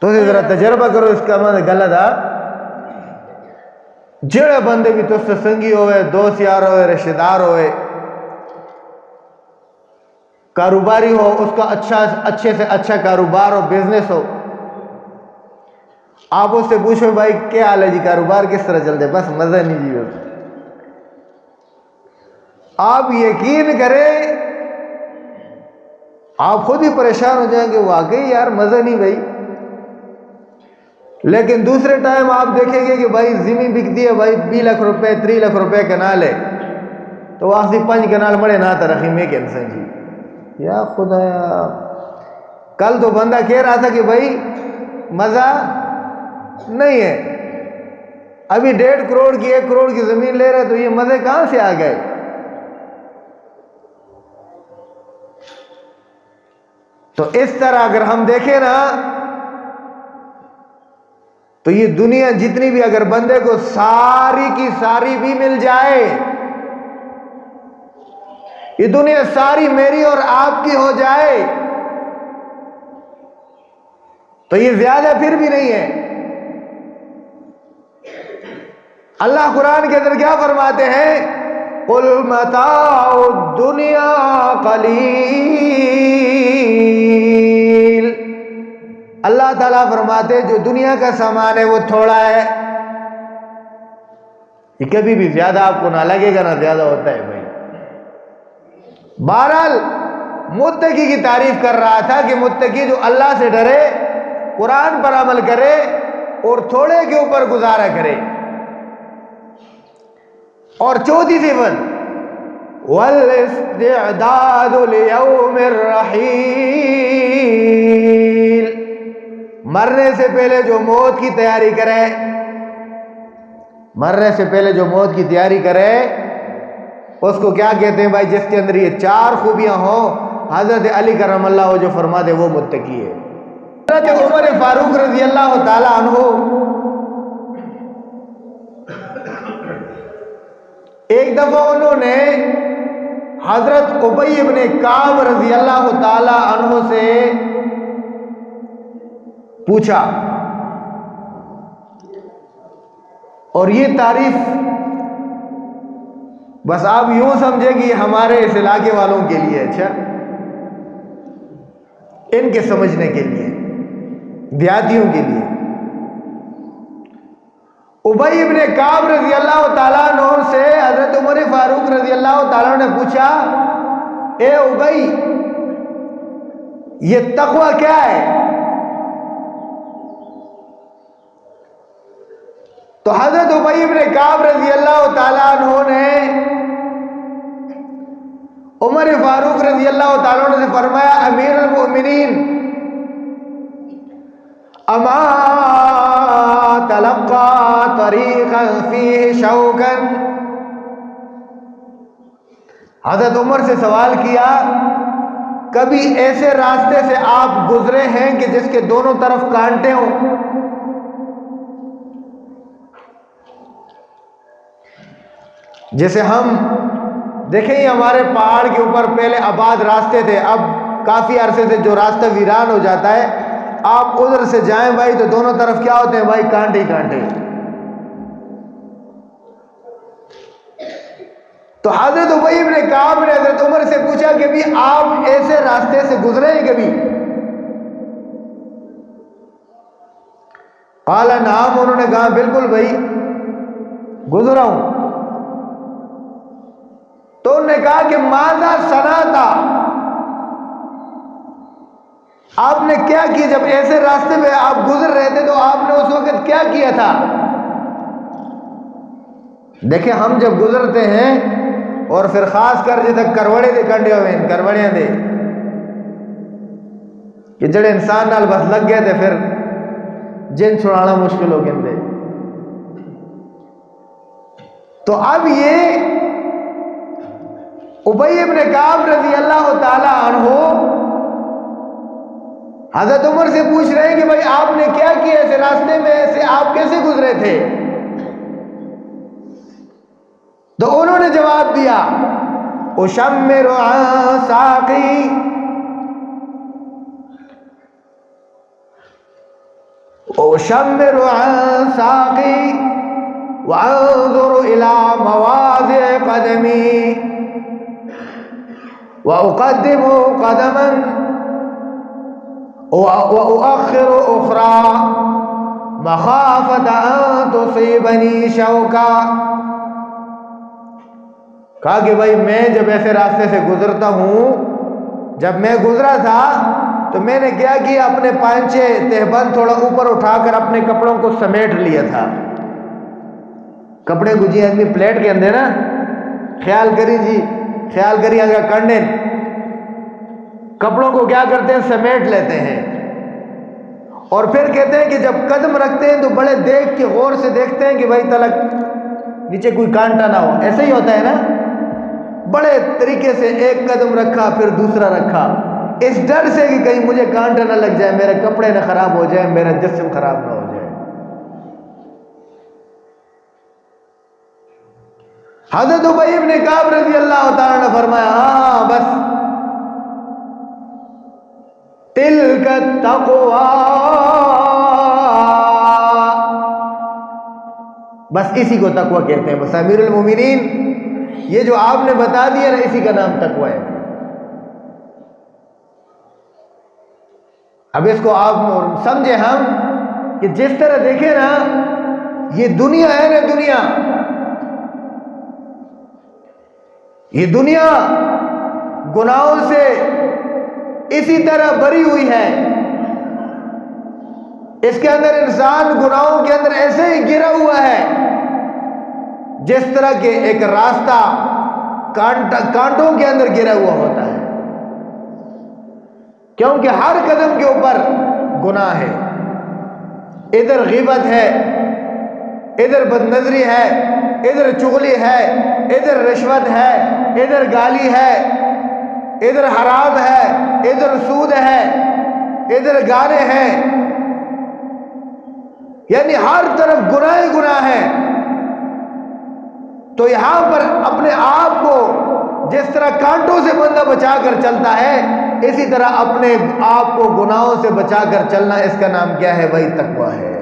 تو ذرا تجربہ کرو اس کا مطلب غلط ہے جڑے بندے بھی تو سنگی ہوئے، دوست یار ہوئے، رشتہ دار ہوئے، کاروباری ہو، اس کا اچھے سے اچھا کاروبار ہو، بزنس ہو، آپ اس سے پوچھو بھائی کیا حال ہے جی، کاروبار کس طرح چلتے، بس مزہ نہیں جی ہوتا. آپ یقین کریں آپ خود ہی پریشان ہو جائیں گے، واقعی یار مزہ نہیں بھائی. لیکن دوسرے ٹائم آپ دیکھیں گے کہ بھائی زمین بکتی ہے بھائی 20 لاکھ روپے 3 لاکھ روپے کنال ہے، تو واقعی 5 کنال مڑے نہ ترقی میں کینسن جی. یا خدایا، کل تو بندہ کہہ رہا تھا کہ بھائی مزہ نہیں ہے، ابھی 1.5 کروڑ کی 1 کروڑ کی زمین لے رہے، تو یہ مزے کہاں سے آ گئے؟ تو اس طرح اگر ہم دیکھیں نا تو یہ دنیا جتنی بھی اگر بندے کو ساری کی ساری بھی مل جائے، یہ دنیا ساری میری اور آپ کی ہو جائے، تو یہ زیادہ پھر بھی نہیں ہے. اللہ قرآن کے اندر کیا فرماتے ہیں؟ قُلْ مَتَاعُ الدُّنْيَا قَلِيلٌ. اللہ تعالیٰ فرماتے جو دنیا کا سامان ہے وہ تھوڑا ہے، یہ کبھی بھی زیادہ آپ کو نہ لگے گا، نہ زیادہ ہوتا ہے بھائی. بہرحال متقی کی تعریف کر رہا تھا کہ متقی جو اللہ سے ڈرے، قرآن پر عمل کرے اور تھوڑے کے اوپر گزارا کرے. اور چوتھی صفت والاستعداد لیوم الرحیل، مرنے سے پہلے جو موت کی تیاری کرے، مرنے سے پہلے جو موت کی تیاری کرے اس کو کیا کہتے ہیں بھائی؟ جس کے اندر یہ 4 خوبیاں ہوں، حضرت علی کرم اللہ وہ جو فرما دے وہ متقی ہے. حضرت عمر فاروق رضی اللہ تعالی عنہ ایک دفعہ انہوں نے حضرت ابی ابن کعب رضی اللہ تعالی عنہ سے پوچھا، اور یہ تعریف بس آپ یوں سمجھے کہ ہمارے اس علاقے والوں کے لیے، اچھا ان کے سمجھنے کے لیے، دیہاتیوں کے لیے. ابی ابن کعب رضی اللہ تعالیٰ عنہ سے حضرت عمر فاروق رضی اللہ تعالیٰ عنہ نے پوچھا، اے ابی یہ تقوی کیا ہے؟ تو حضرت ابی ابن کعب رضی اللہ تعالیٰ عنہ نے عمر فاروق رضی اللہ تعالیٰ عنہ سے فرمایا، امیر المؤمنین اما تلقى طریقا فیہ شوکا. حضرت عمر سے سوال کیا، کبھی ایسے راستے سے آپ گزرے ہیں کہ جس کے دونوں طرف کانٹے ہوں؟ جیسے ہم دیکھیں یہ ہمارے پہاڑ کے اوپر پہلے آباد راستے تھے، اب کافی عرصے سے جو راستہ ویران ہو جاتا ہے، آپ ادھر سے جائیں بھائی تو دونوں طرف کیا ہوتے ہیں بھائی؟ کانٹے ہی کانٹے. تو حضرت ابی ابن کعب نے حضرت عمر سے پوچھا کہ بھی آپ ایسے راستے سے گزرے ہیں کبھی؟ قال نعم، انہوں نے کہا بالکل بھائی گزرا ہوں. تو انہوں نے کہا کہ ماذا صنعت، آپ نے کیا کیا جب ایسے راستے میں آپ گزر رہے تھے، تو آپ نے اس وقت کیا کیا تھا؟ دیکھیں ہم جب گزرتے ہیں اور پھر خاص کر جی تک کروڑے دے کنڈے ہوئے ہیں، کروڑیاں دے کہ جڑے انسان نال بس لگ گئے تھے، پھر جن چھڑانا مشکل ہو گئے تھے. تو اب یہ ابی ابن کعب رضی اللہ تعالی عنہ حضرت عمر سے پوچھ رہے ہیں کہ بھائی آپ نے کیا کیا ایسے راستے میں، ایسے آپ کیسے گزرے تھے؟ تو انہوں نے جواب دیا، اشمر عن ساقی، أشمر عن ساقي وأنظر إلى مواضع قدمي وأقدم قدما وأؤخر أخرى مخافة أن تصيبني شوكا. کہا کہ بھائی میں جب ایسے راستے سے گزرتا ہوں، جب میں گزرا تھا تو میں نے کیا کیا، اپنے پانچے تہبند تھوڑا اوپر اٹھا کر اپنے کپڑوں کو سمیٹ لیا تھا. کپڑے کو جی آدمی پلیٹ کے اندر نا خیال کری جی، خیال کری اگر کنڈے کپڑوں کو کیا کرتے ہیں، سمیٹ لیتے ہیں. اور پھر کہتے ہیں کہ جب قدم رکھتے ہیں تو بڑے دیکھ کے غور سے دیکھتے ہیں کہ بھائی تلک نیچے کوئی کانٹا نہ ہو. ایسا ہی ہوتا ہے نا، بڑے طریقے سے ایک قدم رکھا پھر دوسرا رکھا، اس ڈر سے کہ کہیں مجھے کانٹا نہ لگ جائے، میرے کپڑے نہ خراب ہو جائے، میرا جسم خراب نہ ہو جائے. حضرت ابی ابن کعب رضی اللہ تعالیٰ نے فرمایا ہاں بس تلک التقوی، بس اسی کو تقوی کہتے ہیں. بس امیر المومنین یہ جو آپ نے بتا دیا نا، اسی کا نام تقوی ہے. اب اس کو آپ سمجھے ہم کہ جس طرح دیکھیں نا، یہ دنیا ہے نا، دنیا، یہ دنیا گناہوں سے اسی طرح بری ہوئی ہے. اس کے اندر انسان گناہوں کے اندر ایسے ہی گرا ہوا ہے جس طرح کہ ایک راستہ کانٹوں کے اندر گرا ہوا ہوتا ہے، کیونکہ ہر قدم کے اوپر گناہ ہے. ادھر غیبت ہے، ادھر بدنظری ہے، ادھر چغلی ہے، ادھر رشوت ہے، ادھر گالی ہے، ادھر حرام ہے، ادھر سود ہے، ادھر گانے ہیں، یعنی ہر طرف گناہ ہی گناہ ہے. تو یہاں پر اپنے آپ کو جس طرح کانٹوں سے بندہ بچا کر چلتا ہے، اسی طرح اپنے آپ کو گناہوں سے بچا کر چلنا، اس کا نام کیا ہے بھائی؟ تقوی ہے.